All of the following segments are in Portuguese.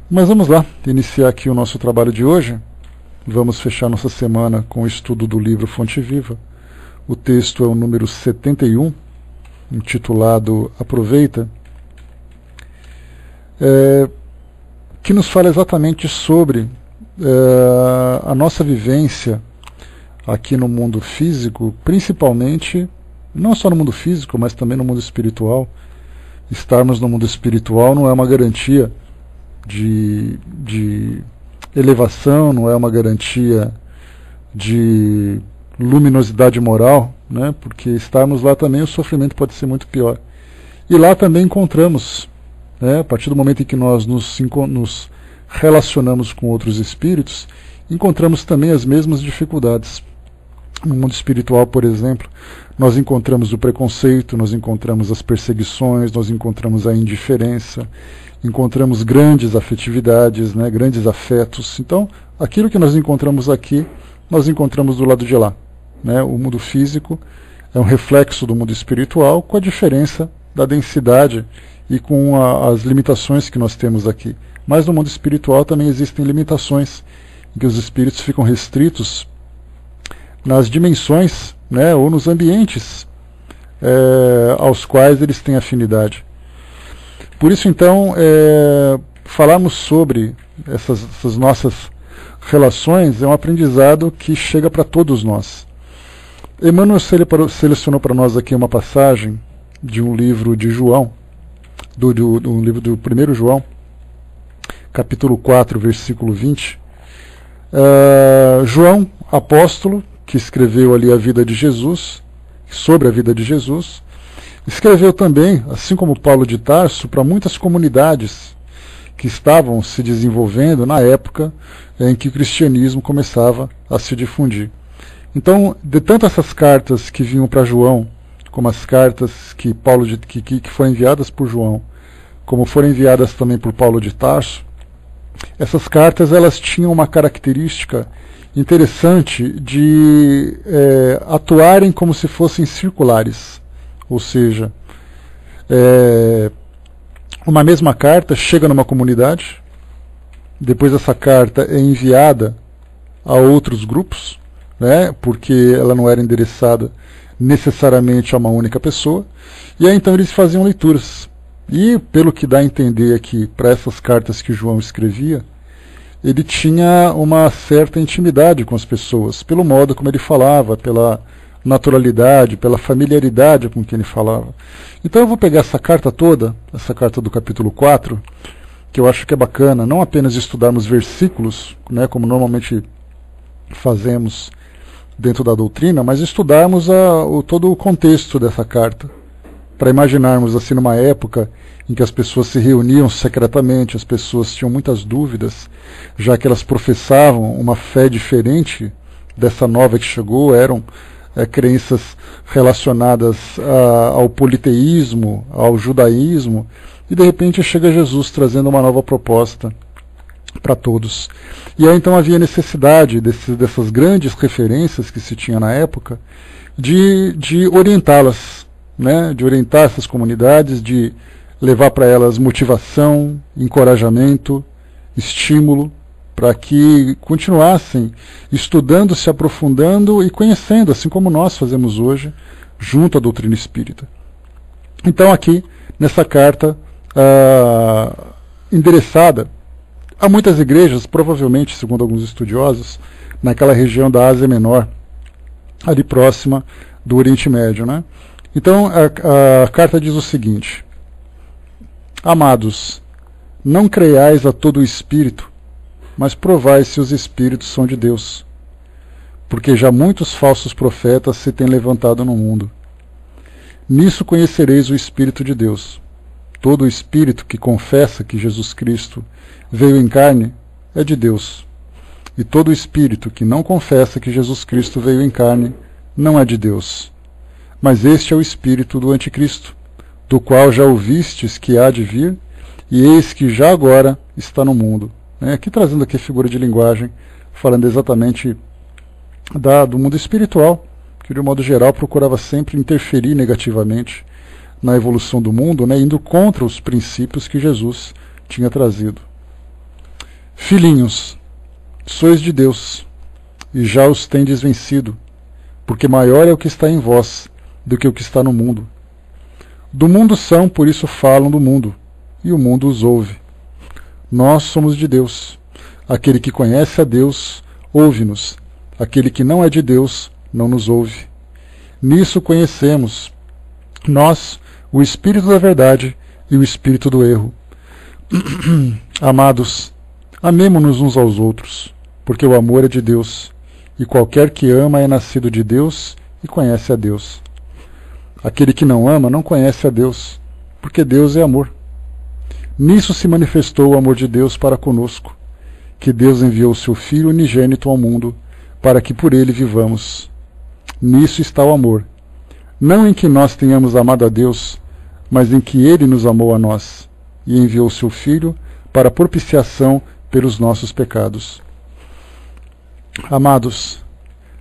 Mas vamos lá, iniciar aqui o nosso trabalho de hoje. Vamos fechar nossa semana com o estudo do livro Fonte Viva. O texto é o número 71, intitulado Aproveita, que nos fala exatamente sobre a nossa vivência aqui no mundo físico, principalmente, não só no mundo físico, mas também no mundo espiritual. Estarmos no mundo espiritual não é uma garantia de elevação, não é uma garantia de luminosidade moral, né? Porque estarmos lá também o sofrimento pode ser muito pior. E lá também encontramos, a partir do momento em que nós nos relacionamos com outros espíritos, encontramos também as mesmas dificuldades. No mundo espiritual, por exemplo, nós encontramos o preconceito, nós encontramos as perseguições, nós encontramos a indiferença, encontramos grandes afetividades, grandes afetos. Então, aquilo que nós encontramos aqui, nós encontramos do lado de lá. O mundo físico é um reflexo do mundo espiritual, com a diferença da densidade e com as limitações que nós temos aqui. Mas no mundo espiritual também existem limitações, em que os espíritos ficam restritos nas dimensões, ou nos ambientes aos quais eles têm afinidade. Por isso, então, falarmos sobre essas nossas relações é um aprendizado que chega para todos nós. Emmanuel selecionou para nós aqui uma passagem de um livro de João, do livro do 1º João, capítulo 4, versículo 20. João, apóstolo, que escreveu ali a vida de Jesus, sobre a vida de Jesus, escreveu também, assim como Paulo de Tarso, para muitas comunidades que estavam se desenvolvendo na época em que o cristianismo começava a se difundir. Então, de tanto essas cartas que vinham para João, como as cartas que foram enviadas por João, como foram enviadas também por Paulo de Tarso, essas cartas elas tinham uma característica interessante de atuarem como se fossem circulares. Ou seja, uma mesma carta chega numa comunidade, depois essa carta é enviada a outros grupos, porque ela não era endereçada necessariamente a uma única pessoa, e aí então eles faziam leituras. E pelo que dá a entender aqui, para essas cartas que João escrevia, ele tinha uma certa intimidade com as pessoas, pelo modo como ele falava, pela naturalidade, pela familiaridade com que ele falava. Então eu vou pegar essa carta toda, essa carta do capítulo 4, que eu acho que é bacana, não apenas estudarmos versículos, como normalmente fazemos dentro da doutrina, mas estudarmos todo o contexto dessa carta, para imaginarmos assim numa época em que as pessoas se reuniam secretamente, as pessoas tinham muitas dúvidas, já que elas professavam uma fé diferente dessa nova que chegou, eram crenças relacionadas ao politeísmo, ao judaísmo, e de repente chega Jesus trazendo uma nova proposta para todos. E aí então havia necessidade dessas grandes referências que se tinha na época, de orientá-las, de orientar essas comunidades, de levar para elas motivação, encorajamento, estímulo, para que continuassem estudando, se aprofundando e conhecendo, assim como nós fazemos hoje, junto à doutrina espírita. Então aqui, nessa carta, endereçada a muitas igrejas, provavelmente, segundo alguns estudiosos, naquela região da Ásia Menor, ali próxima do Oriente Médio, Então a carta diz o seguinte: Amados, não creiais a todo o espírito, mas provai se os espíritos são de Deus, porque já muitos falsos profetas se têm levantado no mundo. Nisso conhecereis o Espírito de Deus. Todo o espírito que confessa que Jesus Cristo veio em carne é de Deus, e todo o espírito que não confessa que Jesus Cristo veio em carne não é de Deus. Mas este é o espírito do anticristo, do qual já ouvistes que há de vir, e eis que já agora está no mundo. Aqui trazendo aqui a figura de linguagem, falando exatamente do mundo espiritual, que de um modo geral procurava sempre interferir negativamente na evolução do mundo, indo contra os princípios que Jesus tinha trazido. Filhinhos, sois de Deus, e já os tendes vencido, porque maior é o que está em vós do que o que está no mundo. Do mundo são, por isso falam do mundo, e o mundo os ouve. Nós somos de Deus. Aquele que conhece a Deus, ouve-nos. Aquele que não é de Deus, não nos ouve. Nisso conhecemos, nós, o Espírito da verdade e o Espírito do erro. Amados, amemo-nos uns aos outros, porque o amor é de Deus, e qualquer que ama é nascido de Deus e conhece a Deus. Aquele que não ama não conhece a Deus, porque Deus é amor. Nisso se manifestou o amor de Deus para conosco, que Deus enviou o seu Filho unigênito ao mundo, para que por ele vivamos. Nisso está o amor, não em que nós tenhamos amado a Deus, mas em que ele nos amou a nós, e enviou o seu Filho para propiciação pelos nossos pecados. Amados,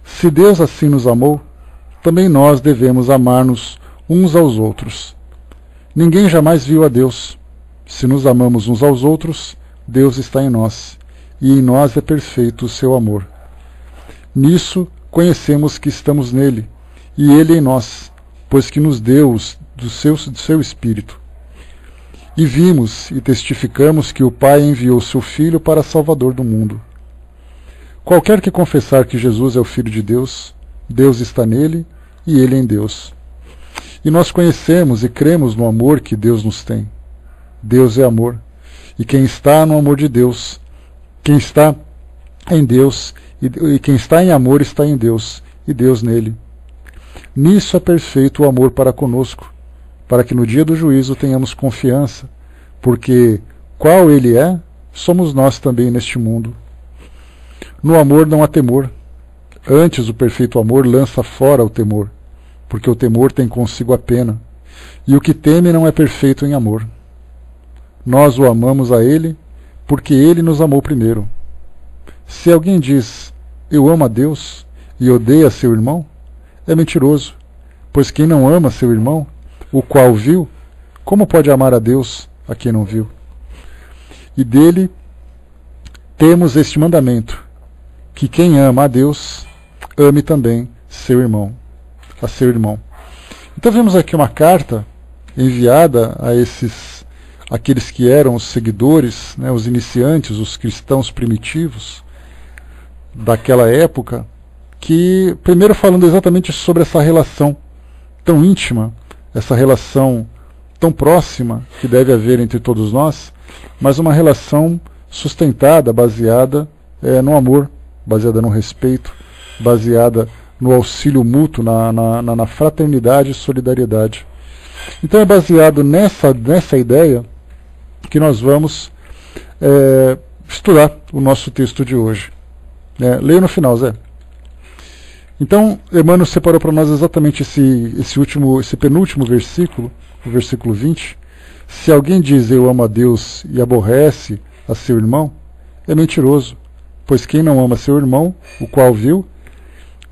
se Deus assim nos amou, também nós devemos amar-nos uns aos outros. Ninguém jamais viu a Deus. Se nos amamos uns aos outros, Deus está em nós, e em nós é perfeito o seu amor. Nisso conhecemos que estamos nele, e ele em nós, pois que nos deu do seu Espírito. E vimos e testificamos que o Pai enviou seu Filho para Salvador do mundo. Qualquer que confessar que Jesus é o Filho de Deus, Deus está nele e ele em Deus. E nós conhecemos e cremos no amor que Deus nos tem. Deus é amor, e quem está no amor de Deus, quem está em Deus, e quem está em amor está em Deus, e Deus nele. Nisso é perfeito o amor para conosco, para que no dia do juízo tenhamos confiança, porque qual ele é, somos nós também neste mundo. No amor não há temor. Antes, o perfeito amor lança fora o temor, porque o temor tem consigo a pena, e o que teme não é perfeito em amor. Nós o amamos a ele, porque ele nos amou primeiro. Se alguém diz, eu amo a Deus, e odeia seu irmão, é mentiroso, pois quem não ama seu irmão, o qual viu, como pode amar a Deus, a quem não viu? E dele temos este mandamento, que quem ama a Deus, ame também seu irmão, a seu irmão. Então vemos aqui uma carta enviada a aqueles que eram os seguidores, né, os iniciantes, os cristãos primitivos daquela época, que primeiro falando exatamente sobre essa relação tão íntima, essa relação tão próxima que deve haver entre todos nós, mas uma relação sustentada, baseada no amor, baseada no respeito, baseada no auxílio mútuo, na fraternidade e solidariedade. Então é baseado nessa ideia que nós vamos estudar o nosso texto de hoje. Leia no final, Zé. Então, Emmanuel separou para nós exatamente esse penúltimo versículo, o versículo 20. Se alguém diz eu amo a Deus e aborrece a seu irmão, é mentiroso, pois quem não ama seu irmão, o qual viu,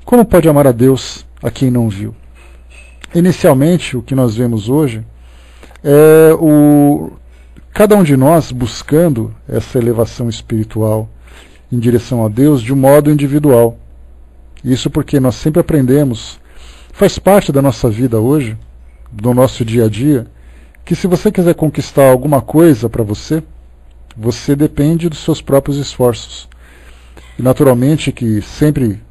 como pode amar a Deus a quem não viu? Inicialmente, o que nós vemos hoje é cada um de nós buscando essa elevação espiritual em direção a Deus de um modo individual. Isso porque nós sempre aprendemos, faz parte da nossa vida hoje, do nosso dia a dia, que se você quiser conquistar alguma coisa para você, você depende dos seus próprios esforços. E naturalmente que sempre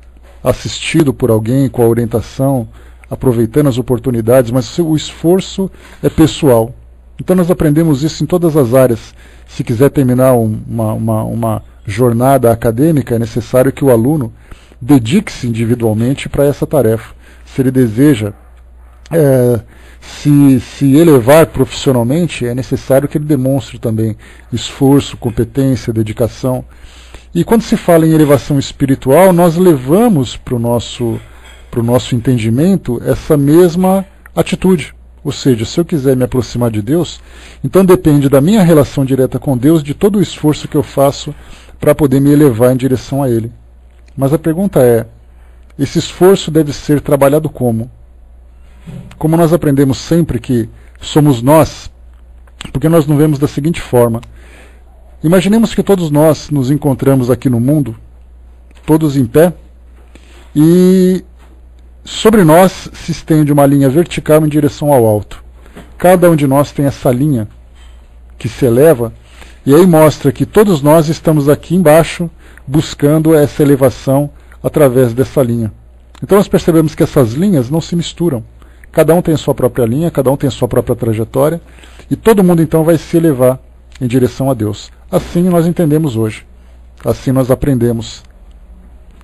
assistido por alguém com a orientação, aproveitando as oportunidades, mas o esforço é pessoal. Então nós aprendemos isso em todas as áreas. Se quiser terminar uma jornada acadêmica, é necessário que o aluno dedique-se individualmente para essa tarefa. Se ele deseja se elevar profissionalmente, é necessário que ele demonstre também esforço, competência, dedicação. E quando se fala em elevação espiritual, nós levamos para o nosso entendimento essa mesma atitude. Ou seja, se eu quiser me aproximar de Deus, então depende da minha relação direta com Deus, de todo o esforço que eu faço para poder me elevar em direção a Ele. Mas a pergunta é, esse esforço deve ser trabalhado como? Como nós aprendemos sempre que somos nós, porque nós não vemos da seguinte forma, Imaginemos que todos nós nos encontramos aqui no mundo, todos em pé, e sobre nós se estende uma linha vertical em direção ao alto. Cada um de nós tem essa linha que se eleva, e aí mostra que todos nós estamos aqui embaixo buscando essa elevação através dessa linha. Então nós percebemos que essas linhas não se misturam. Cada um tem a sua própria linha, cada um tem a sua própria trajetória, e todo mundo então vai se elevar em direção a Deus. Assim nós entendemos hoje. Assim nós aprendemos.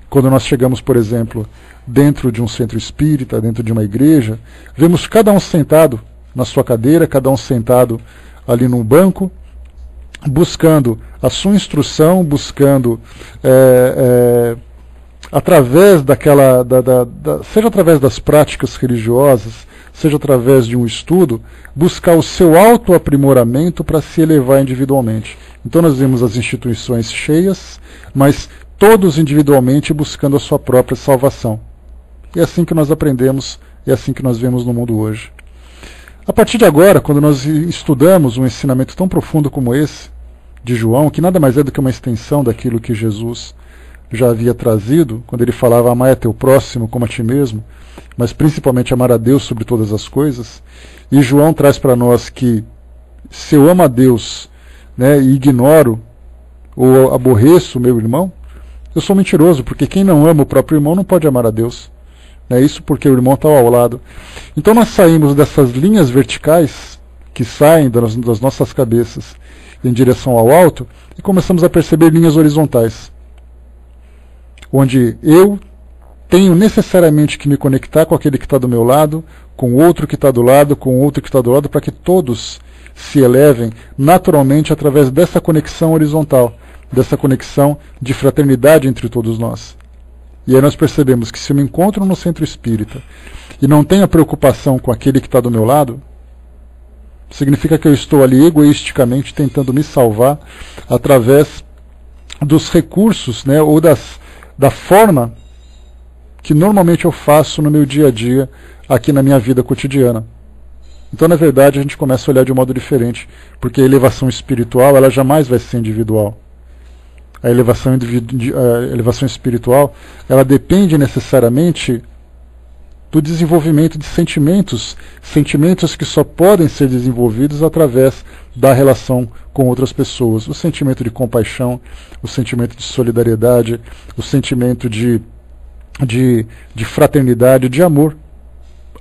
Quando nós chegamos, por exemplo, dentro de um centro espírita, dentro de uma igreja, vemos cada um sentado na sua cadeira, cada um sentado ali num banco, buscando a sua instrução, buscando através daquela, seja através das práticas religiosas, seja através de um estudo, buscar o seu autoaprimoramento para se elevar individualmente. Então nós vemos as instituições cheias, mas todos individualmente buscando a sua própria salvação. É assim que nós aprendemos, é assim que nós vemos no mundo hoje. A partir de agora, quando nós estudamos um ensinamento tão profundo como esse, de João, que nada mais é do que uma extensão daquilo que Jesus já havia trazido, quando ele falava amar a teu próximo como a ti mesmo, mas principalmente amar a Deus sobre todas as coisas, e João traz para nós que se eu amo a Deus, né, e ignoro ou aborreço o meu irmão, eu sou mentiroso, porque quem não ama o próprio irmão não pode amar a Deus. É isso porque o irmão está ao lado. Então nós saímos dessas linhas verticais que saem das nossas cabeças em direção ao alto e começamos a perceber linhas horizontais, onde eu tenho necessariamente que me conectar com aquele que está do meu lado, com o outro que está do lado, com o outro que está do lado, para que todos se elevem naturalmente através dessa conexão horizontal, dessa conexão de fraternidade entre todos nós. E aí nós percebemos que se eu me encontro no centro espírita e não tenho a preocupação com aquele que está do meu lado, significa que eu estou ali egoisticamente tentando me salvar através dos recursos, né, ou da forma que normalmente eu faço no meu dia a dia aqui na minha vida cotidiana. Então, na verdade, a gente começa a olhar de um modo diferente, porque a elevação espiritual ela jamais vai ser individual. A elevação espiritual ela depende necessariamente do desenvolvimento de sentimentos que só podem ser desenvolvidos através da relação com outras pessoas. O sentimento de compaixão, o sentimento de solidariedade, o sentimento de fraternidade, de amor.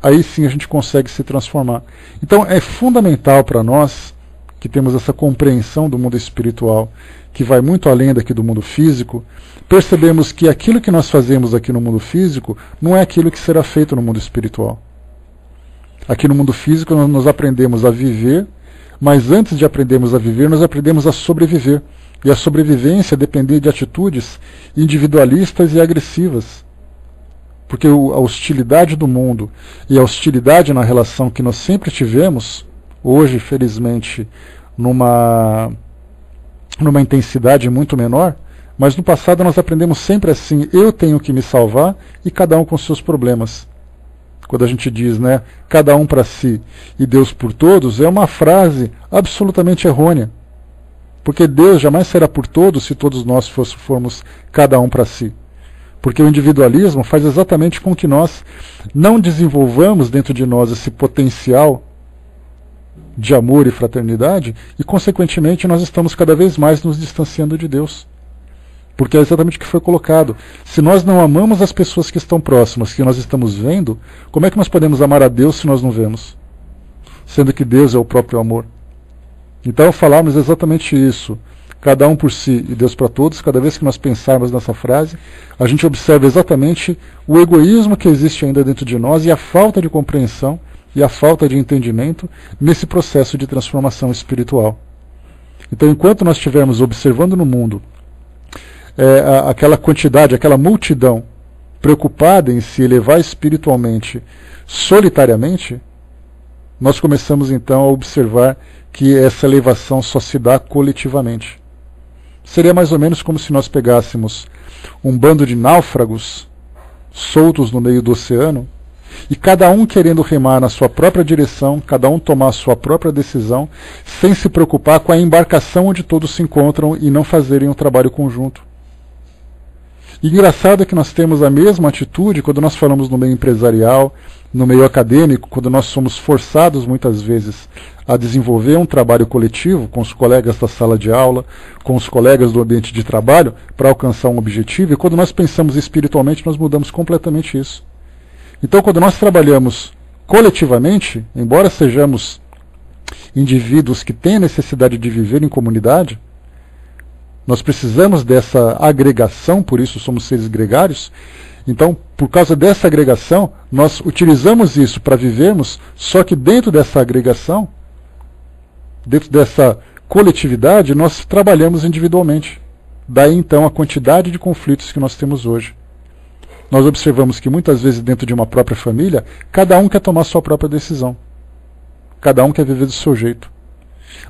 Aí sim a gente consegue se transformar. Então é fundamental para nós que temos essa compreensão do mundo espiritual, que vai muito além daqui do mundo físico, percebemos que aquilo que nós fazemos aqui no mundo físico não é aquilo que será feito no mundo espiritual. Aqui no mundo físico nós aprendemos a viver, mas antes de aprendermos a viver, nós aprendemos a sobreviver. E a sobrevivência depende de atitudes individualistas e agressivas. Porque a hostilidade do mundo e a hostilidade na relação que nós sempre tivemos, hoje, felizmente, numa intensidade muito menor, mas no passado nós aprendemos sempre assim, eu tenho que me salvar e cada um com seus problemas. Quando a gente diz, né, cada um para si e Deus por todos, é uma frase absolutamente errônea. Porque Deus jamais será por todos se todos nós formos cada um para si. Porque o individualismo faz exatamente com que nós não desenvolvamos dentro de nós esse potencial de amor e fraternidade e, consequentemente, nós estamos cada vez mais nos distanciando de Deus. Porque é exatamente o que foi colocado. Se nós não amamos as pessoas que estão próximas, que nós estamos vendo, como é que nós podemos amar a Deus se nós não vemos? Sendo que Deus é o próprio amor. Então, falarmos exatamente isso. Cada um por si e Deus para todos, cada vez que nós pensarmos nessa frase, a gente observa exatamente o egoísmo que existe ainda dentro de nós e a falta de compreensão e a falta de entendimento nesse processo de transformação espiritual. Então, enquanto nós estivermos observando no mundo aquela quantidade, aquela multidão preocupada em se elevar espiritualmente solitariamente, nós começamos então a observar que essa elevação só se dá coletivamente. Seria mais ou menos como se nós pegássemos um bando de náufragos soltos no meio do oceano E cada um querendo remar na sua própria direção, cada um tomar a sua própria decisão, sem se preocupar com a embarcação onde todos se encontram e não fazerem um trabalho conjunto. E engraçado é que nós temos a mesma atitude quando nós falamos no meio empresarial, no meio acadêmico, quando nós somos forçados muitas vezes a desenvolver um trabalho coletivo com os colegas da sala de aula, com os colegas do ambiente de trabalho, para alcançar um objetivo, e quando nós pensamos espiritualmente, nós mudamos completamente isso. Então, quando nós trabalhamos coletivamente, embora sejamos indivíduos que têm a necessidade de viver em comunidade, nós precisamos dessa agregação, por isso somos seres gregários. Então, por causa dessa agregação, nós utilizamos isso para vivermos, só que dentro dessa agregação, dentro dessa coletividade, nós trabalhamos individualmente. Daí, então, a quantidade de conflitos que nós temos hoje. Nós observamos que muitas vezes dentro de uma própria família, cada um quer tomar sua própria decisão. Cada um quer viver do seu jeito.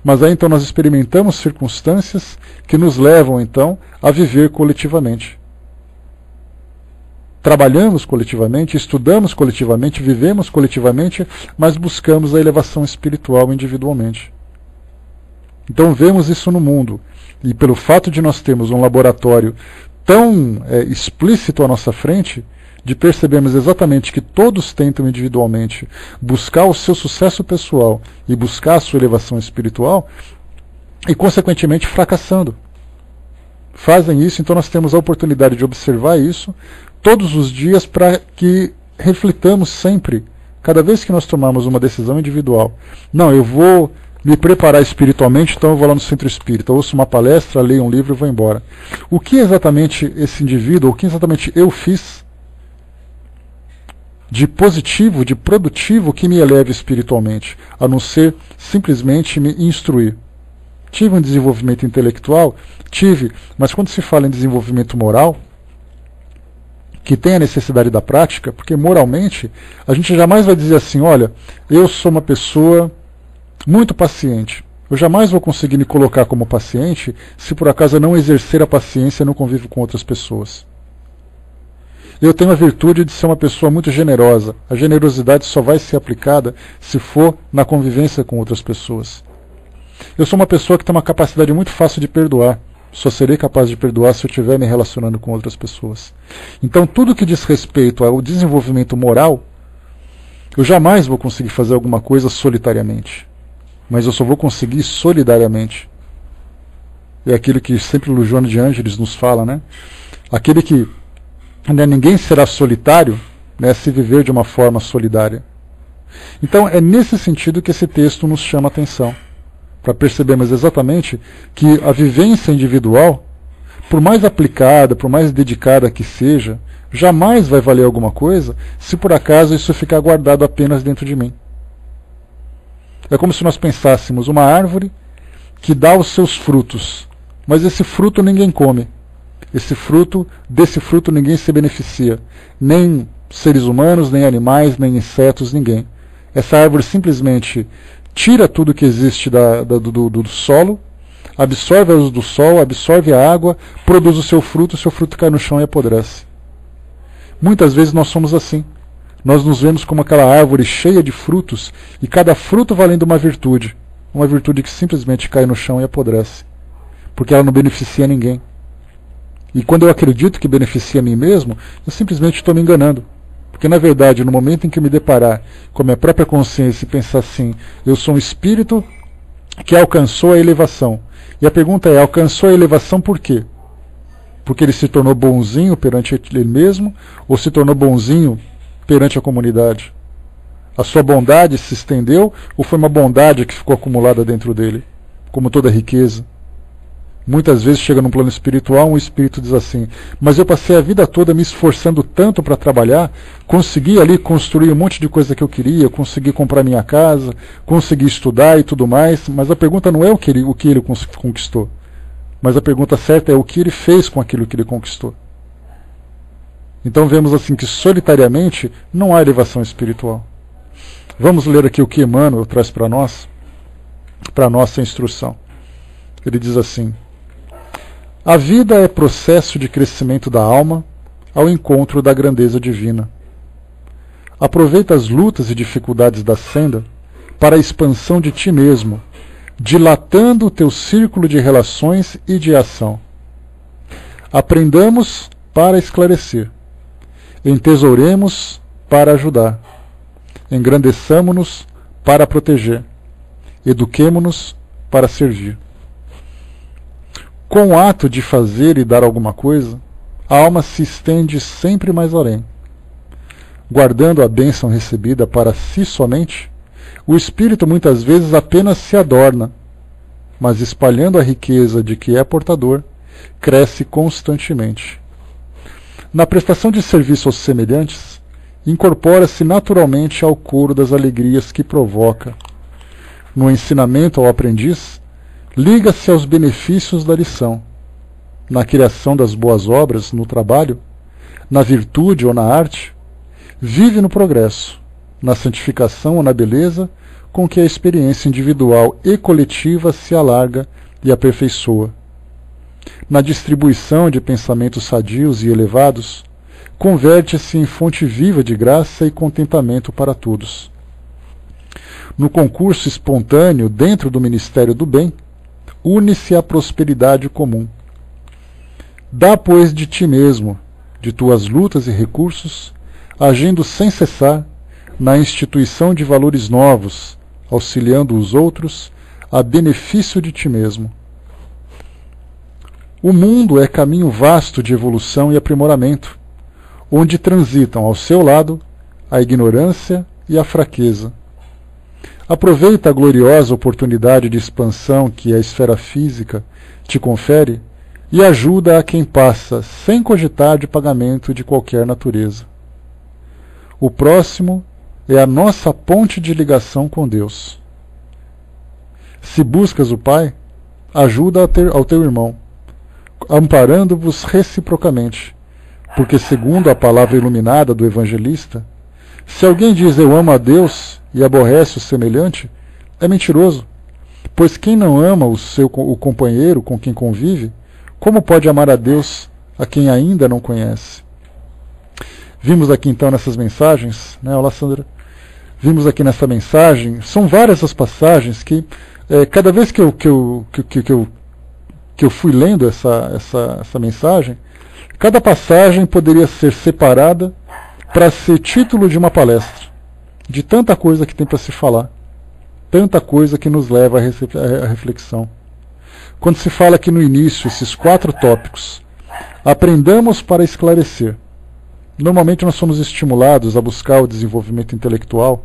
Mas aí então nós experimentamos circunstâncias que nos levam então a viver coletivamente. Trabalhamos coletivamente, estudamos coletivamente, vivemos coletivamente, mas buscamos a elevação espiritual individualmente. Então vemos isso no mundo. E pelo fato de nós termos um laboratório tão explícito à nossa frente, de percebermos exatamente que todos tentam individualmente buscar o seu sucesso pessoal e buscar a sua elevação espiritual, e consequentemente fracassando. Fazem isso, então nós temos a oportunidade de observar isso todos os dias para que reflitamos sempre, cada vez que nós tomarmos uma decisão individual. Não, eu vou me preparar espiritualmente, então eu vou lá no centro espírita, ouço uma palestra, leio um livro e vou embora. O que exatamente esse indivíduo, o que exatamente eu fiz de positivo, de produtivo que me eleve espiritualmente, a não ser simplesmente me instruir? Tive um desenvolvimento intelectual? Tive, mas quando se fala em desenvolvimento moral, que tem a necessidade da prática, porque moralmente a gente jamais vai dizer assim, olha, eu sou uma pessoa muito paciente. Eu jamais vou conseguir me colocar como paciente se por acaso eu não exercer a paciência no convívio com outras pessoas. Eu tenho a virtude de ser uma pessoa muito generosa. A generosidade só vai ser aplicada se for na convivência com outras pessoas. Eu sou uma pessoa que tem uma capacidade muito fácil de perdoar. Só serei capaz de perdoar se eu estiver me relacionando com outras pessoas. Então, tudo que diz respeito ao desenvolvimento moral, eu jamais vou conseguir fazer alguma coisa solitariamente. Mas eu só vou conseguir solidariamente. É aquilo que sempre o Joana de Ângeles nos fala, né? Aquele que ninguém será solitário, né, se viver de uma forma solidária. Então é nesse sentido que esse texto nos chama a atenção, para percebermos exatamente que a vivência individual, por mais aplicada, por mais dedicada que seja, jamais vai valer alguma coisa se por acaso isso ficar guardado apenas dentro de mim. É como se nós pensássemos uma árvore que dá os seus frutos, mas esse fruto ninguém come. Desse fruto ninguém se beneficia, nem seres humanos, nem animais, nem insetos, ninguém. Essa árvore simplesmente tira tudo que existe do solo, absorve a luz do sol, absorve a água, produz o seu fruto cai no chão e apodrece. Muitas vezes nós somos assim. Nós nos vemos como aquela árvore cheia de frutos, e cada fruto valendo uma virtude que simplesmente cai no chão e apodrece, porque ela não beneficia ninguém. E quando eu acredito que beneficia a mim mesmo, eu simplesmente estou me enganando. Porque, na verdade, no momento em que eu me deparar com a minha própria consciência e pensar assim, eu sou um espírito que alcançou a elevação. E a pergunta é, alcançou a elevação por quê? Porque ele se tornou bonzinho perante ele mesmo, ou se tornou bonzinho perante a comunidade? A sua bondade se estendeu, ou foi uma bondade que ficou acumulada dentro dele, como toda riqueza? Muitas vezes chega num plano espiritual, um espírito diz assim, mas eu passei a vida toda me esforçando tanto para trabalhar, consegui ali construir um monte de coisa que eu queria, consegui comprar minha casa, consegui estudar e tudo mais, mas a pergunta não é o que ele conquistou, mas a pergunta certa é o que ele fez com aquilo que ele conquistou. Então vemos assim que solitariamente não há elevação espiritual. Vamos ler aqui o que Emmanuel traz para nossa instrução. Ele diz assim, a vida é processo de crescimento da alma ao encontro da grandeza divina. Aproveita as lutas e dificuldades da senda para a expansão de ti mesmo, dilatando o teu círculo de relações e de ação. Aprendamos para esclarecer, entesouremos para ajudar, engrandeçamo-nos para proteger, eduquemo-nos para servir. Com o ato de fazer e dar alguma coisa, a alma se estende sempre mais além. Guardando a bênção recebida para si somente, o espírito muitas vezes apenas se adorna, mas espalhando a riqueza de que é portador, cresce constantemente. Na prestação de serviço aos semelhantes, incorpora-se naturalmente ao coro das alegrias que provoca. No ensinamento ao aprendiz, liga-se aos benefícios da lição. Na criação das boas obras, no trabalho, na virtude ou na arte, vive no progresso, na santificação ou na beleza com que a experiência individual e coletiva se alarga e aperfeiçoa. Na distribuição de pensamentos sadios e elevados, converte-se em fonte viva de graça e contentamento para todos. No concurso espontâneo dentro do Ministério do Bem, une-se a prosperidade comum. Dá, pois, de ti mesmo, de tuas lutas e recursos, agindo sem cessar na instituição de valores novos, auxiliando os outros a benefício de ti mesmo. O mundo é caminho vasto de evolução e aprimoramento, onde transitam ao seu lado a ignorância e a fraqueza. Aproveita a gloriosa oportunidade de expansão que a esfera física te confere e ajuda a quem passa sem cogitar de pagamento de qualquer natureza. O próximo é a nossa ponte de ligação com Deus. Se buscas o Pai, ajuda ao teu irmão, amparando-vos reciprocamente, porque, segundo a palavra iluminada do evangelista, se alguém diz eu amo a Deus e aborrece o semelhante, é mentiroso, pois quem não ama o companheiro com quem convive, como pode amar a Deus a quem ainda não conhece? Vimos aqui então nessas mensagens, né, olá Sandra, vimos aqui nessa mensagem, são várias as passagens que, cada vez que eu fui lendo essa mensagem, cada passagem poderia ser separada para ser título de uma palestra, de tanta coisa que tem para se falar, tanta coisa que nos leva à reflexão. Quando se fala aqui no início, esses 4 tópicos, aprendamos para esclarecer. Normalmente nós somos estimulados a buscar o desenvolvimento intelectual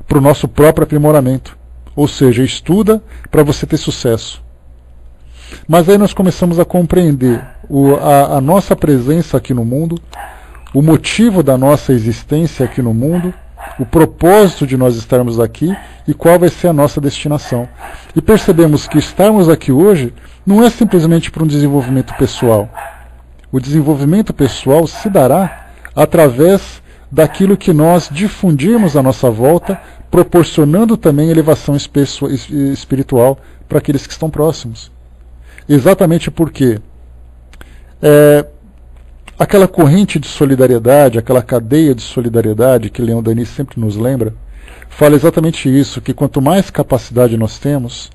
para o nosso próprio aprimoramento, ou seja, estuda para você ter sucesso. Mas aí nós começamos a compreender a nossa presença aqui no mundo, o motivo da nossa existência aqui no mundo, o propósito de nós estarmos aqui e qual vai ser a nossa destinação. E percebemos que estarmos aqui hoje não é simplesmente para um desenvolvimento pessoal. O desenvolvimento pessoal se dará através daquilo que nós difundirmos à nossa volta, proporcionando também elevação espiritual para aqueles que estão próximos. Exatamente porque aquela corrente de solidariedade, aquela cadeia de solidariedade que Leon Denis sempre nos lembra, fala exatamente isso, que quanto mais capacidade nós temos,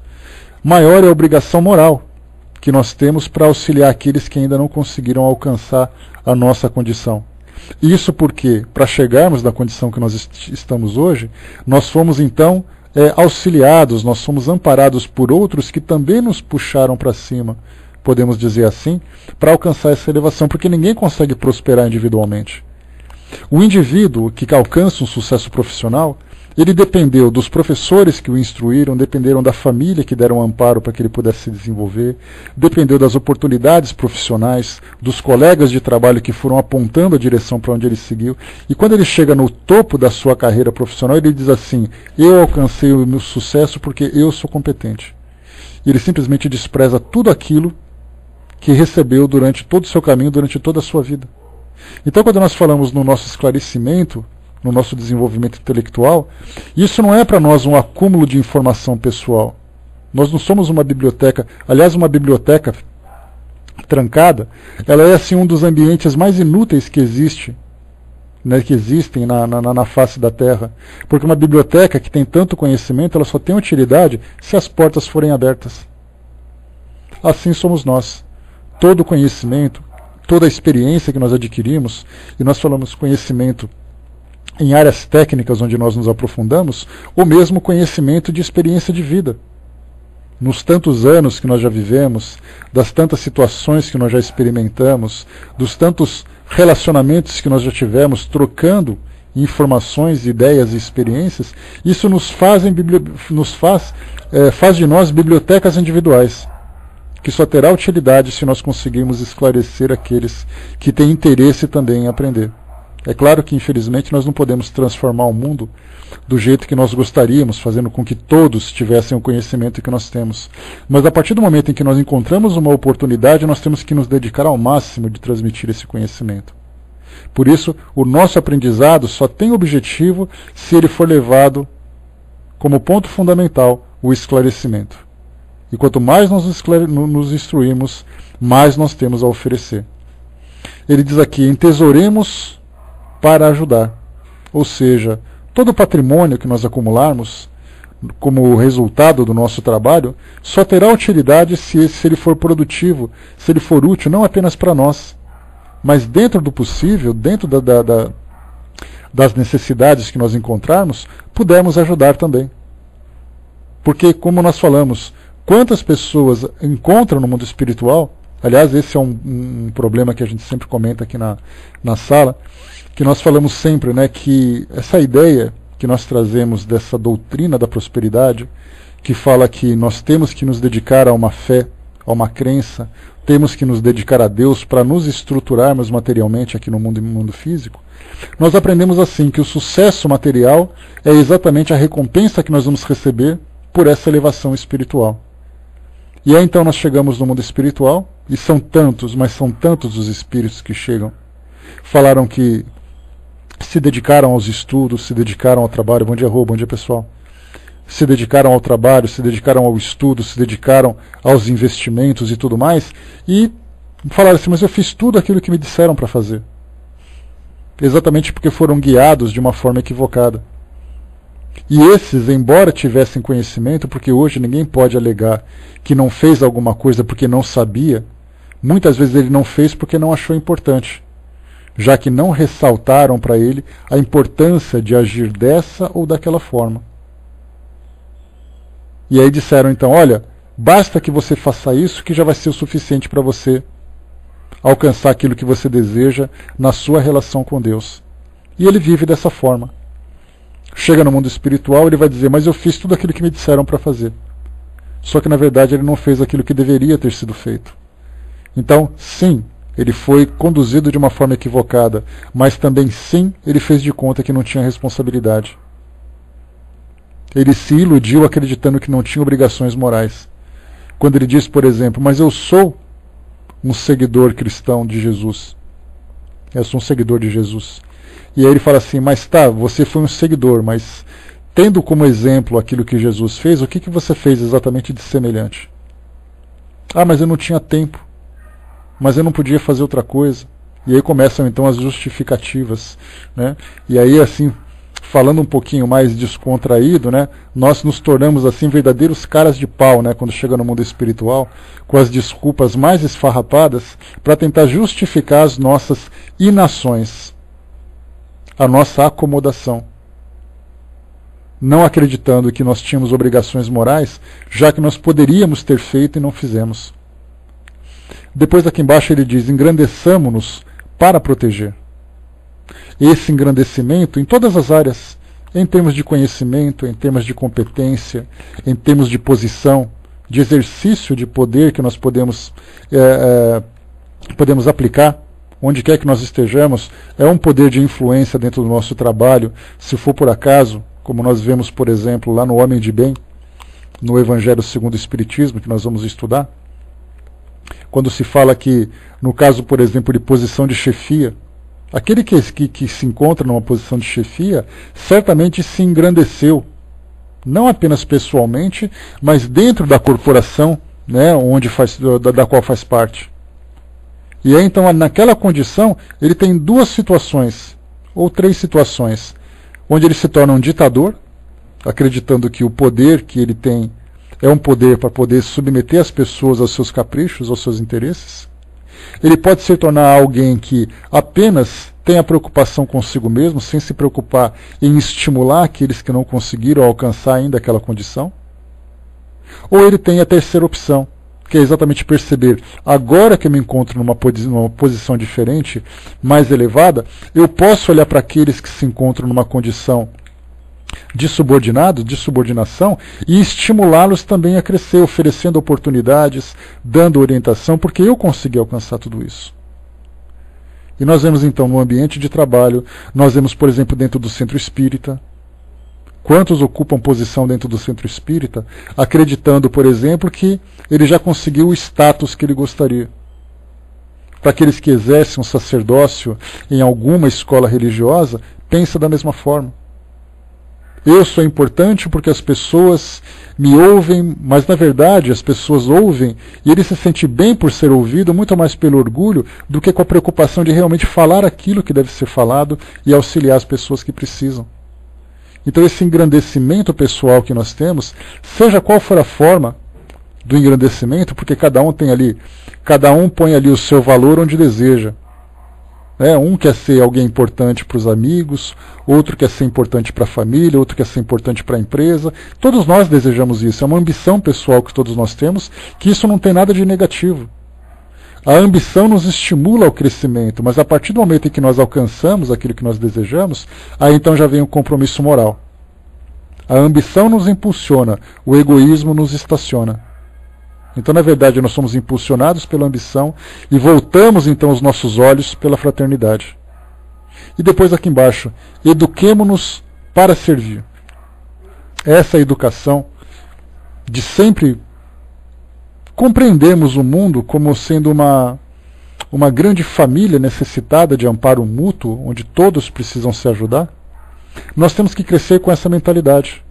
maior é a obrigação moral que nós temos para auxiliar aqueles que ainda não conseguiram alcançar a nossa condição. Isso porque, para chegarmos na condição que nós estamos hoje, nós fomos então auxiliados, nós fomos amparados por outros que também nos puxaram para cima, podemos dizer assim, para alcançar essa elevação, porque ninguém consegue prosperar individualmente. O indivíduo que alcança um sucesso profissional, ele dependeu dos professores que o instruíram, dependeram da família que deram amparo para que ele pudesse se desenvolver, dependeu das oportunidades profissionais, dos colegas de trabalho que foram apontando a direção para onde ele seguiu. E quando ele chega no topo da sua carreira profissional, ele diz assim: eu alcancei o meu sucesso porque eu sou competente. E ele simplesmente despreza tudo aquilo que recebeu durante todo o seu caminho, durante toda a sua vida. Então, quando nós falamos no nosso esclarecimento, no nosso desenvolvimento intelectual, isso não é para nós um acúmulo de informação pessoal. Nós não somos uma biblioteca. Aliás, uma biblioteca trancada, ela é assim um dos ambientes mais inúteis que existe né, que existem na face da Terra. Porque uma biblioteca que tem tanto conhecimento, ela só tem utilidade se as portas forem abertas. Assim somos nós. Todo conhecimento, toda a experiência que nós adquirimos, e nós falamos conhecimento em áreas técnicas onde nós nos aprofundamos, ou mesmo conhecimento de experiência de vida. Nos tantos anos que nós já vivemos, das tantas situações que nós já experimentamos, dos tantos relacionamentos que nós já tivemos, trocando informações, ideias e experiências, isso faz de nós bibliotecas individuais, que só terá utilidade se nós conseguirmos esclarecer aqueles que têm interesse também em aprender. É claro que, infelizmente, nós não podemos transformar o mundo do jeito que nós gostaríamos, fazendo com que todos tivessem o conhecimento que nós temos. Mas a partir do momento em que nós encontramos uma oportunidade, nós temos que nos dedicar ao máximo de transmitir esse conhecimento. Por isso, o nosso aprendizado só tem objetivo se ele for levado como ponto fundamental o esclarecimento. E quanto mais nós nos instruímos, mais nós temos a oferecer. Ele diz aqui, entesouremos para ajudar. Ou seja, todo o patrimônio que nós acumularmos como resultado do nosso trabalho só terá utilidade se ele for produtivo, se ele for útil não apenas para nós, mas dentro do possível, dentro das necessidades que nós encontrarmos, pudermos ajudar também. Porque, como nós falamos, quantas pessoas encontram no mundo espiritual, aliás, esse é um problema que a gente sempre comenta aqui na sala, que nós falamos sempre, né, que essa ideia que nós trazemos dessa doutrina da prosperidade, que fala que nós temos que nos dedicar a uma fé, a uma crença, temos que nos dedicar a Deus para nos estruturarmos materialmente aqui no mundo físico, nós aprendemos assim que o sucesso material é exatamente a recompensa que nós vamos receber por essa elevação espiritual. E aí então nós chegamos no mundo espiritual, e são tantos, mas são tantos os espíritos que chegam. Falaram que se dedicaram aos estudos, se dedicaram ao trabalho. Bom dia, Rô, bom dia, pessoal. Se dedicaram ao trabalho, se dedicaram ao estudo, se dedicaram aos investimentos e tudo mais, e falaram assim, mas eu fiz tudo aquilo que me disseram para fazer. Exatamente porque foram guiados de uma forma equivocada. E esses, embora tivessem conhecimento, porque hoje ninguém pode alegar que não fez alguma coisa porque não sabia, muitas vezes ele não fez porque não achou importante, já que não ressaltaram para ele a importância de agir dessa ou daquela forma. E aí disseram então, olha, basta que você faça isso que já vai ser o suficiente para você alcançar aquilo que você deseja na sua relação com Deus. E ele vive dessa forma. Chega no mundo espiritual, ele vai dizer, mas eu fiz tudo aquilo que me disseram para fazer. Só que na verdade ele não fez aquilo que deveria ter sido feito. Então, sim, ele foi conduzido de uma forma equivocada, mas também sim, ele fez de conta que não tinha responsabilidade. Ele se iludiu acreditando que não tinha obrigações morais. Quando ele diz, por exemplo, mas eu sou um seguidor cristão de Jesus. Eu sou um seguidor de Jesus. E aí ele fala assim, mas tá, você foi um seguidor, mas tendo como exemplo aquilo que Jesus fez, o que você fez exatamente de semelhante? Ah, mas eu não tinha tempo. Mas eu não podia fazer outra coisa. E aí começam então as justificativas, né? E aí assim, falando um pouquinho mais descontraído, né, nós nos tornamos assim verdadeiros caras de pau, né, quando chega no mundo espiritual, com as desculpas mais esfarrapadas para tentar justificar as nossas inações, a nossa acomodação, não acreditando que nós tínhamos obrigações morais, já que nós poderíamos ter feito e não fizemos. Depois aqui embaixo ele diz, engrandeçamo-nos para proteger. Esse engrandecimento em todas as áreas, em termos de conhecimento, em termos de competência, em termos de posição, de exercício de poder que nós podemos aplicar, onde quer que nós estejamos, é um poder de influência dentro do nosso trabalho, se for por acaso, como nós vemos, por exemplo, lá no Homem de Bem, no Evangelho segundo o Espiritismo, que nós vamos estudar, quando se fala que, no caso, por exemplo, de posição de chefia, aquele que se encontra numa posição de chefia, certamente se engrandeceu, não apenas pessoalmente, mas dentro da corporação, né, da qual faz parte. E aí, então, naquela condição, ele tem duas situações. ou 3 situações, onde ele se torna um ditador, acreditando que o poder que ele tem é um poder para poder submeter as pessoas aos seus caprichos, aos seus interesses. Ele pode se tornar alguém que apenas tem a preocupação consigo mesmo, sem se preocupar em estimular aqueles que não conseguiram alcançar ainda aquela condição. Ou ele tem a terceira opção, que é exatamente perceber, agora que eu me encontro numa posição diferente, mais elevada, eu posso olhar para aqueles que se encontram numa condição de subordinado, de subordinação, e estimulá-los também a crescer, oferecendo oportunidades, dando orientação, porque eu consegui alcançar tudo isso. E nós vemos então no ambiente de trabalho, nós vemos, por exemplo, dentro do centro espírita, quantos ocupam posição dentro do centro espírita, acreditando, por exemplo, que ele já conseguiu o status que ele gostaria. Para aqueles que exercem um sacerdócio em alguma escola religiosa, pensa da mesma forma. Eu sou importante porque as pessoas me ouvem, mas na verdade as pessoas ouvem e ele se sente bem por ser ouvido, muito mais pelo orgulho do que com a preocupação de realmente falar aquilo que deve ser falado e auxiliar as pessoas que precisam. Então esse engrandecimento pessoal que nós temos, seja qual for a forma do engrandecimento, porque cada um põe ali o seu valor onde deseja. Um quer ser alguém importante para os amigos, outro quer ser importante para a família, outro quer ser importante para a empresa. Todos nós desejamos isso, é uma ambição pessoal que todos nós temos, que isso não tem nada de negativo. A ambição nos estimula ao crescimento, mas a partir do momento em que nós alcançamos aquilo que nós desejamos, aí então já vem um compromisso moral. A ambição nos impulsiona, o egoísmo nos estaciona. Então, na verdade, nós somos impulsionados pela ambição e voltamos então os nossos olhos pela fraternidade. E depois aqui embaixo, eduquemo-nos para servir. Essa educação de sempre compreendermos o mundo como sendo uma grande família necessitada de amparo mútuo, onde todos precisam se ajudar, nós temos que crescer com essa mentalidade.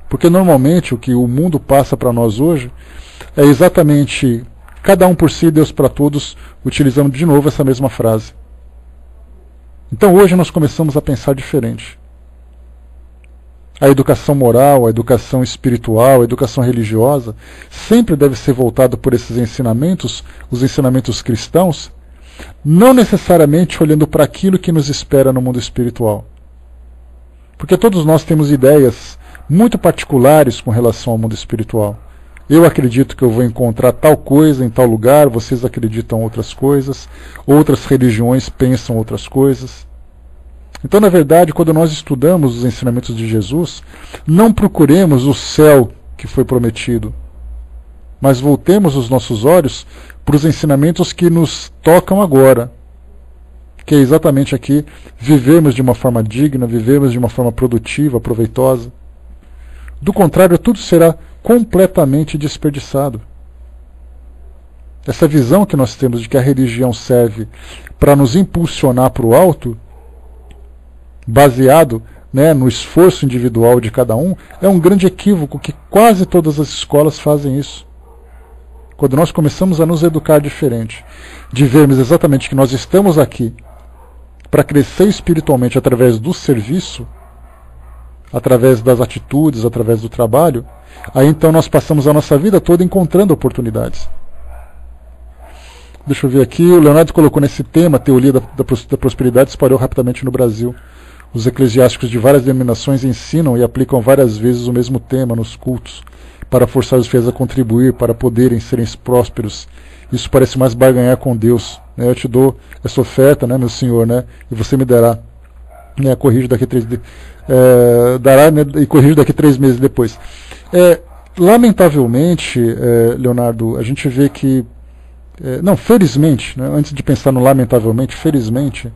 Porque normalmente o que o mundo passa para nós hoje é exatamente cada um por si, Deus para todos, utilizando de novo essa mesma frase. Então hoje nós começamos a pensar diferente. A educação moral, a educação espiritual, a educação religiosa, sempre deve ser voltada por esses ensinamentos, os ensinamentos cristãos, não necessariamente olhando para aquilo que nos espera no mundo espiritual. Porque todos nós temos ideias muito particulares com relação ao mundo espiritual. Eu acredito que eu vou encontrar tal coisa em tal lugar, vocês acreditam outras coisas, outras religiões pensam outras coisas. Então, na verdade, quando nós estudamos os ensinamentos de Jesus, não procuremos o céu que foi prometido, mas voltemos os nossos olhos para os ensinamentos que nos tocam agora, que é exatamente aqui, vivermos de uma forma digna, vivermos de uma forma produtiva, proveitosa. Do contrário, tudo será completamente desperdiçado. Essa visão que nós temos de que a religião serve para nos impulsionar para o alto, baseado no esforço individual de cada um, é um grande equívoco que quase todas as escolas fazem isso. Quando nós começamos a nos educar diferente, de vermos exatamente que nós estamos aqui para crescer espiritualmente através do serviço, através das atitudes, através do trabalho, aí então nós passamos a nossa vida toda encontrando oportunidades. Deixa eu ver aqui, o Leonardo colocou nesse tema, a teoria da prosperidade espalhou rapidamente no Brasil. Os eclesiásticos de várias denominações ensinam e aplicam várias vezes o mesmo tema nos cultos, para forçar os fiéis a contribuir, para poderem serem prósperos. Isso parece mais barganhar com Deus. Eu te dou essa oferta, meu Senhor, e você me dará. Corrijo daqui 3 dará, e corrijo daqui 3 meses depois. Lamentavelmente, Leonardo, a gente vê que felizmente, antes de pensar no lamentavelmente, felizmente,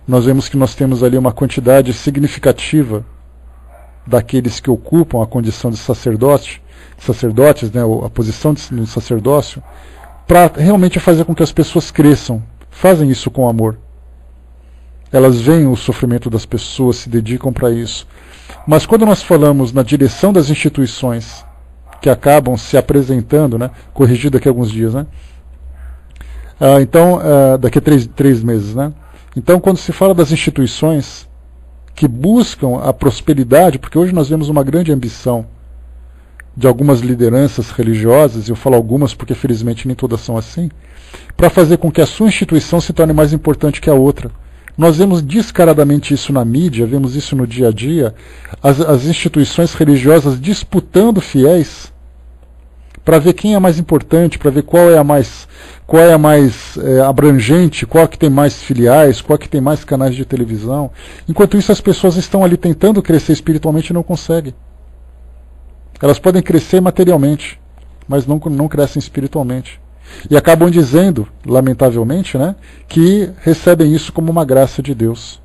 nós vemos que nós temos ali uma quantidade significativa daqueles que ocupam a condição de sacerdotes, a posição no sacerdócio, para realmente fazer com que as pessoas cresçam. Fazem isso com amor. Elas veem o sofrimento das pessoas, se dedicam para isso. Mas quando nós falamos na direção das instituições que acabam se apresentando, corrigido daqui a alguns dias, então, daqui a 3 meses, Então, quando se fala das instituições que buscam a prosperidade, porque hoje nós vemos uma grande ambição de algumas lideranças religiosas, e eu falo algumas porque felizmente nem todas são assim, para fazer com que a sua instituição se torne mais importante que a outra. Nós vemos descaradamente isso na mídia, vemos isso no dia a dia, as instituições religiosas disputando fiéis para ver quem é mais importante, para ver qual é a mais abrangente, qual que tem mais filiais, qual que tem mais canais de televisão. Enquanto isso, as pessoas estão ali tentando crescer espiritualmente e não conseguem. Elas podem crescer materialmente, mas não crescem espiritualmente. E acabam dizendo, lamentavelmente, né, que recebem isso como uma graça de Deus.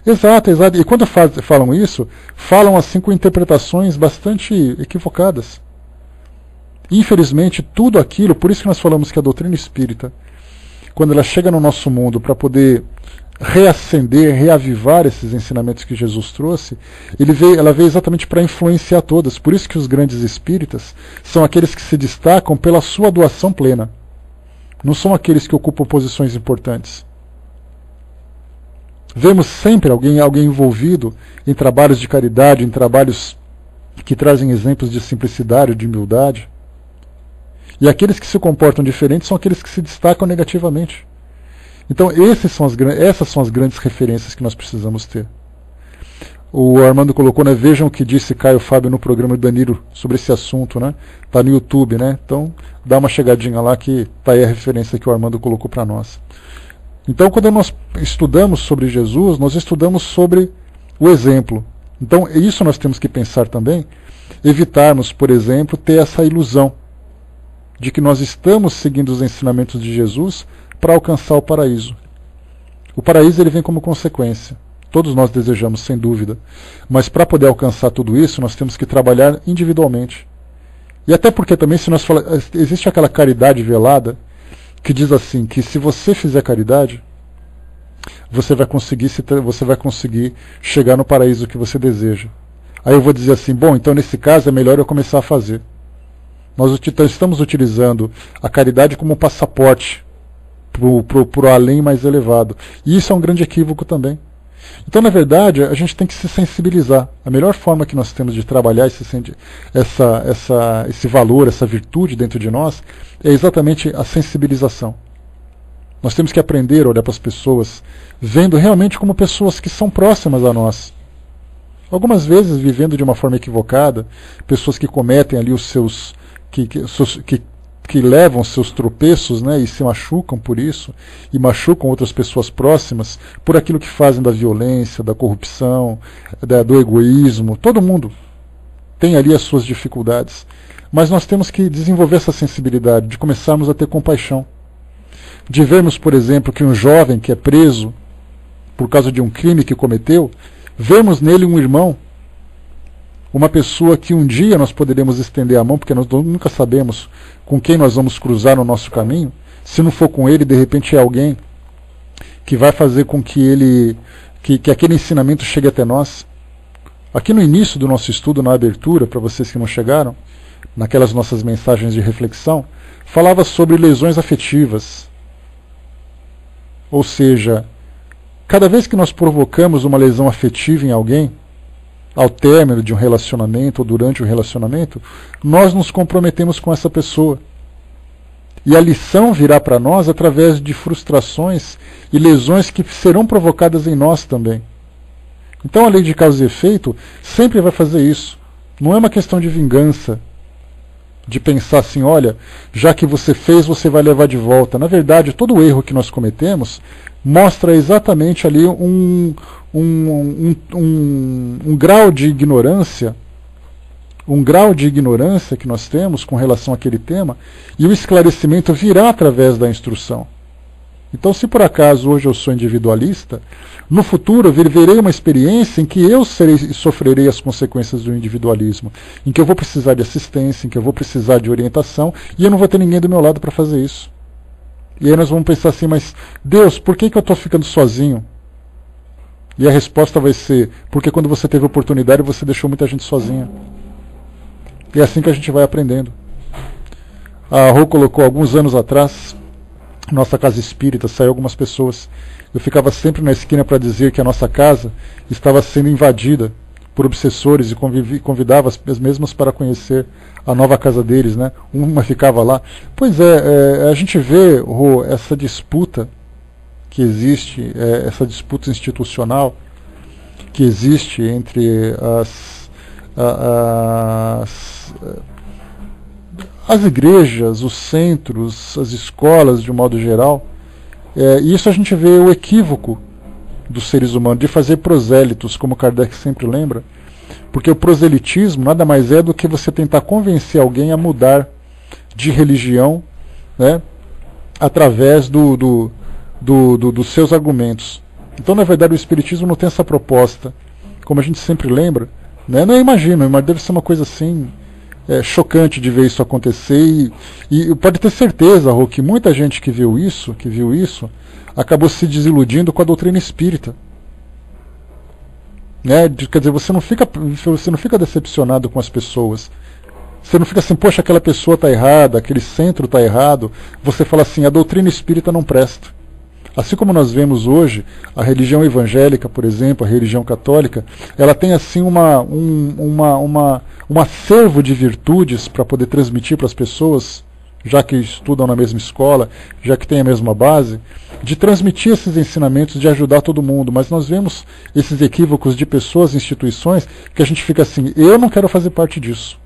Exato. E quando falam isso, falam assim com interpretações bastante equivocadas. Infelizmente, tudo aquilo, por isso que nós falamos que a doutrina espírita, quando ela chega no nosso mundo para poder reacender, reavivar esses ensinamentos que Jesus trouxe, ela veio exatamente para influenciar todas. Por isso que os grandes espíritas são aqueles que se destacam pela sua doação plena. Não são aqueles que ocupam posições importantes. Vemos sempre alguém envolvido em trabalhos de caridade, em trabalhos que trazem exemplos de simplicidade, de humildade. E aqueles que se comportam diferente são aqueles que se destacam negativamente. Então essas são as grandes referências que nós precisamos ter. O Armando colocou, né, vejam o que disse Caio Fábio no programa do Danilo sobre esse assunto, né? Está no YouTube, né? Então dá uma chegadinha lá que está aí a referência que o Armando colocou para nós. Então, quando nós estudamos sobre Jesus, nós estudamos sobre o exemplo. Então, isso nós temos que pensar também, evitarmos, por exemplo, ter essa ilusão de que nós estamos seguindo os ensinamentos de Jesus para alcançar o paraíso. O paraíso ele vem como consequência. Todos nós desejamos, sem dúvida. Mas para poder alcançar tudo isso, nós temos que trabalhar individualmente. E até porque também, se nós existe aquela caridade velada, que diz assim, que se você fizer caridade, você vai conseguir chegar no paraíso que você deseja. Aí eu vou dizer assim, bom, então nesse caso é melhor eu começar a fazer. Nós estamos utilizando a caridade como um passaporte para o além mais elevado. E isso é um grande equívoco também. Então, na verdade, a gente tem que se sensibilizar. A melhor forma que nós temos de trabalhar esse valor, essa virtude dentro de nós, é exatamente a sensibilização. Nós temos que aprender a olhar para as pessoas, vendo realmente como pessoas que são próximas a nós. Algumas vezes vivendo de uma forma equivocada, pessoas que cometem ali os seus... que levam seus tropeços, né, e se machucam por isso, e machucam outras pessoas próximas por aquilo que fazem da violência, da corrupção, do egoísmo. Todo mundo tem ali as suas dificuldades. Mas nós temos que desenvolver essa sensibilidade, de começarmos a ter compaixão. De vermos, por exemplo, que um jovem que é preso por causa de um crime que cometeu, vermos nele um irmão, uma pessoa que um dia nós poderemos estender a mão, porque nós nunca sabemos com quem nós vamos cruzar no nosso caminho. Se não for com ele, de repente é alguém que vai fazer com que aquele ensinamento chegue até nós. Aqui no início do nosso estudo, na abertura, para vocês que não chegaram, naquelas nossas mensagens de reflexão, falava sobre lesões afetivas. Ou seja, cada vez que nós provocamos uma lesão afetiva em alguém, ao término de um relacionamento ou durante o relacionamento, nós nos comprometemos com essa pessoa. E a lição virá para nós através de frustrações e lesões que serão provocadas em nós também. Então a lei de causa e efeito sempre vai fazer isso. Não é uma questão de vingança, de pensar assim, olha, já que você fez, você vai levar de volta. Na verdade, todo erro que nós cometemos mostra exatamente ali um grau de ignorância, que nós temos com relação àquele tema, e o esclarecimento virá através da instrução. Então, se por acaso hoje eu sou individualista, no futuro eu verei uma experiência em que eu sofrerei as consequências do individualismo, em que eu vou precisar de assistência, em que eu vou precisar de orientação, e eu não vou ter ninguém do meu lado para fazer isso. E aí nós vamos pensar assim, mas Deus, por que eu estou ficando sozinho? E a resposta vai ser, porque quando você teve oportunidade, você deixou muita gente sozinha. E é assim que a gente vai aprendendo. A Rô colocou alguns anos atrás, nossa casa espírita, saiu algumas pessoas. Eu ficava sempre na esquina para dizer que a nossa casa estava sendo invadida por obsessores e convidava as mesmas para conhecer a nova casa deles, né? Uma ficava lá. Pois é, a gente vê, Rô, essa disputa que existe, essa disputa institucional que existe entre as igrejas, os centros, as escolas de um modo geral. E isso a gente vê o equívoco dos seres humanos de fazer prosélitos, como Kardec sempre lembra, porque o proselitismo nada mais é do que você tentar convencer alguém a mudar de religião, né, através dos seus argumentos. Então, na verdade, o Espiritismo não tem essa proposta, como a gente sempre lembra, né? Não imagino, mas deve ser uma coisa assim chocante de ver isso acontecer, e pode ter certeza, Rô, que muita gente que viu isso, acabou se desiludindo com a doutrina espírita. Né? Quer dizer, você não fica decepcionado com as pessoas. Você não fica assim, poxa, aquela pessoa está errada, aquele centro está errado. Você fala assim, a doutrina espírita não presta. Assim como nós vemos hoje, a religião evangélica, por exemplo, a religião católica, ela tem assim um acervo de virtudes para poder transmitir para as pessoas, já que estudam na mesma escola, já que têm a mesma base, de transmitir esses ensinamentos, de ajudar todo mundo. Mas nós vemos esses equívocos de pessoas, instituições, que a gente fica assim, eu não quero fazer parte disso.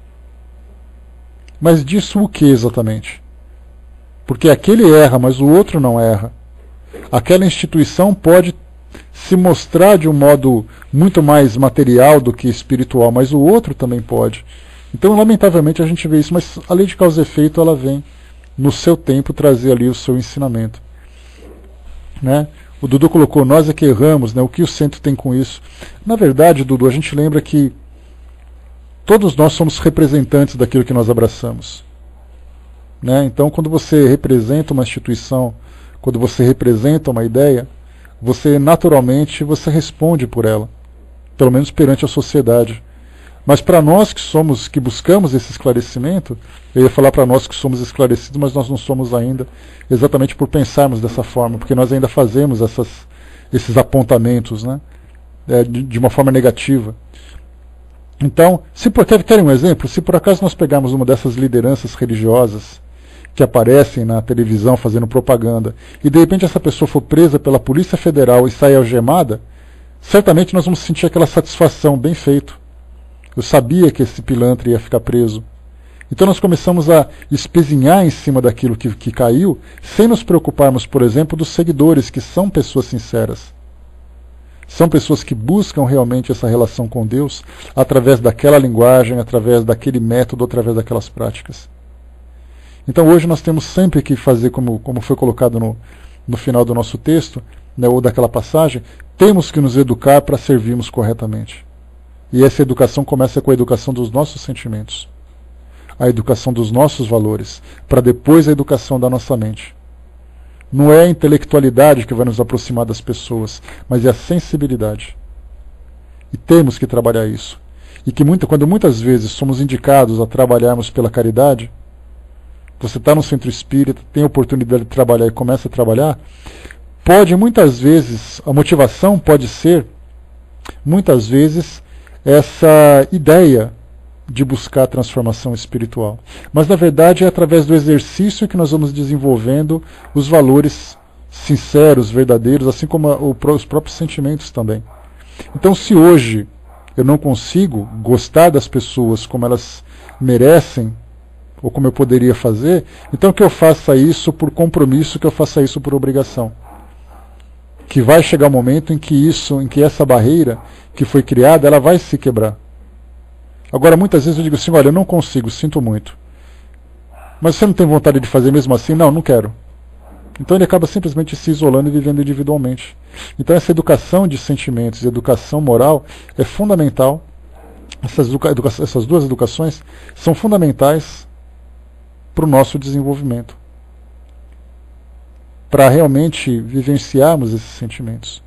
Mas disso o que exatamente? Porque aquele erra, mas o outro não erra. Aquela instituição pode se mostrar de um modo muito mais material do que espiritual, mas o outro também pode. Então, lamentavelmente, a gente vê isso, mas a lei de causa e efeito, ela vem, no seu tempo, trazer ali o seu ensinamento. Né? O Dudu colocou, nós é que erramos, né? O que o centro tem com isso? Na verdade, Dudu, a gente lembra que todos nós somos representantes daquilo que nós abraçamos. Né? Então, quando você representa uma instituição, quando você representa uma ideia, você naturalmente responde por ela, pelo menos perante a sociedade. Mas para nós que buscamos esse esclarecimento, eu ia falar para nós que somos esclarecidos, mas nós não somos ainda, exatamente por pensarmos dessa forma, porque nós ainda fazemos esses apontamentos, né, de uma forma negativa. Então, querem um exemplo? Se por acaso nós pegarmos uma dessas lideranças religiosas que aparecem na televisão fazendo propaganda, e de repente essa pessoa for presa pela Polícia Federal e sair algemada, certamente nós vamos sentir aquela satisfação, bem feito. Eu sabia que esse pilantra ia ficar preso. Então nós começamos a espezinhar em cima daquilo que caiu, sem nos preocuparmos, por exemplo, dos seguidores, que são pessoas sinceras. São pessoas que buscam realmente essa relação com Deus através daquela linguagem, através daquele método, através daquelas práticas. Então hoje nós temos sempre que fazer, como foi colocado no final do nosso texto, né, ou daquela passagem, temos que nos educar para servirmos corretamente. E essa educação começa com a educação dos nossos sentimentos, a educação dos nossos valores, para depois a educação da nossa mente. Não é a intelectualidade que vai nos aproximar das pessoas, mas é a sensibilidade. E temos que trabalhar isso. E que quando muitas vezes somos indicados a trabalharmos pela caridade, você está no centro espírita, tem a oportunidade de trabalhar e começa a trabalhar, muitas vezes, a motivação pode ser, muitas vezes, essa ideia de buscar a transformação espiritual. Mas, na verdade, é através do exercício que nós vamos desenvolvendo os valores sinceros, verdadeiros, assim como os próprios sentimentos também. Então, se hoje eu não consigo gostar das pessoas como elas merecem, ou como eu poderia fazer, então que eu faça isso por compromisso, que eu faça isso por obrigação. Que vai chegar um momento em que essa barreira que foi criada, ela vai se quebrar. Agora, muitas vezes eu digo assim, olha, eu não consigo, sinto muito. Mas você não tem vontade de fazer mesmo assim? Não, não quero. Então ele acaba simplesmente se isolando e vivendo individualmente. Então essa educação de sentimentos e educação moral é fundamental. Essas duas educações são fundamentais para o nosso desenvolvimento, para realmente vivenciarmos esses sentimentos.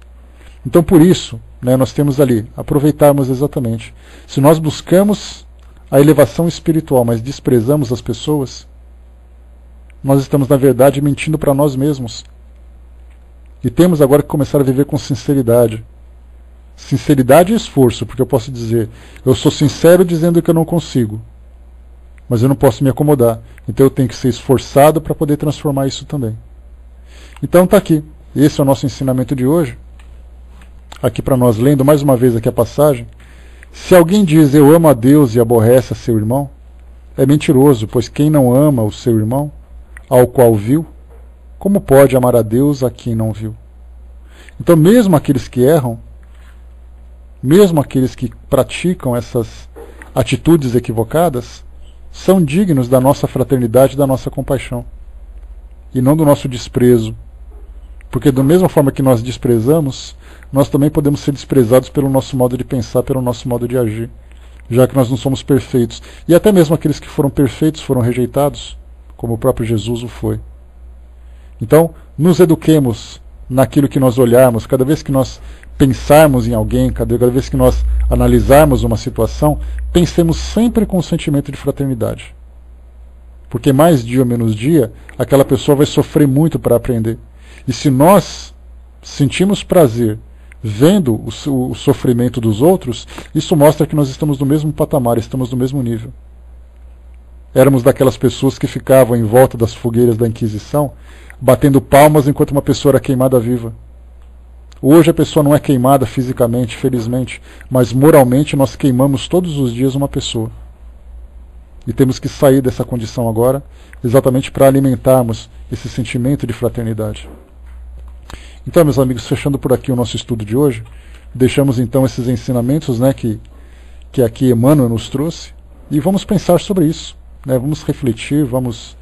Então, por isso, né, nós temos ali, aproveitarmos exatamente. Se nós buscamos a elevação espiritual, mas desprezamos as pessoas, nós estamos, na verdade, mentindo para nós mesmos. E temos agora que começar a viver com sinceridade. Sinceridade e esforço, porque eu posso dizer, eu sou sincero dizendo que eu não consigo, mas eu não posso me acomodar. Então eu tenho que ser esforçado para poder transformar isso também. Então está aqui. Esse é o nosso ensinamento de hoje. Aqui para nós, lendo mais uma vez aqui a passagem. Se alguém diz eu amo a Deus e aborrece a seu irmão, é mentiroso, pois quem não ama o seu irmão, ao qual viu, como pode amar a Deus a quem não viu? Então mesmo aqueles que erram, mesmo aqueles que praticam essas atitudes equivocadas, são dignos da nossa fraternidade e da nossa compaixão, e não do nosso desprezo. Porque da mesma forma que nós desprezamos, nós também podemos ser desprezados pelo nosso modo de pensar, pelo nosso modo de agir, já que nós não somos perfeitos. E até mesmo aqueles que foram perfeitos foram rejeitados, como o próprio Jesus o foi. Então, nos eduquemos naquilo que nós olharmos, cada vez que nós pensarmos em alguém, cada vez que nós analisarmos uma situação, pensemos sempre com um sentimento de fraternidade. Porque mais dia ou menos dia, aquela pessoa vai sofrer muito para aprender. E se nós sentimos prazer vendo o sofrimento dos outros, isso mostra que nós estamos no mesmo patamar, estamos no mesmo nível. Éramos daquelas pessoas que ficavam em volta das fogueiras da Inquisição, batendo palmas enquanto uma pessoa era queimada viva. Hoje a pessoa não é queimada fisicamente, felizmente, mas moralmente nós queimamos todos os dias uma pessoa. E temos que sair dessa condição agora, exatamente para alimentarmos esse sentimento de fraternidade. Então, meus amigos, fechando por aqui o nosso estudo de hoje, deixamos então esses ensinamentos, né, que aqui Emmanuel nos trouxe, e vamos pensar sobre isso, né, vamos refletir, vamos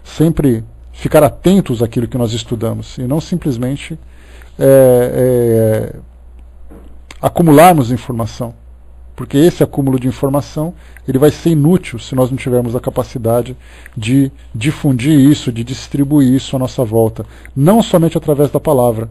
sempre ficar atentos àquilo que nós estudamos, e não simplesmente acumularmos informação, porque esse acúmulo de informação ele vai ser inútil se nós não tivermos a capacidade de difundir isso, de distribuir isso à nossa volta, não somente através da palavra,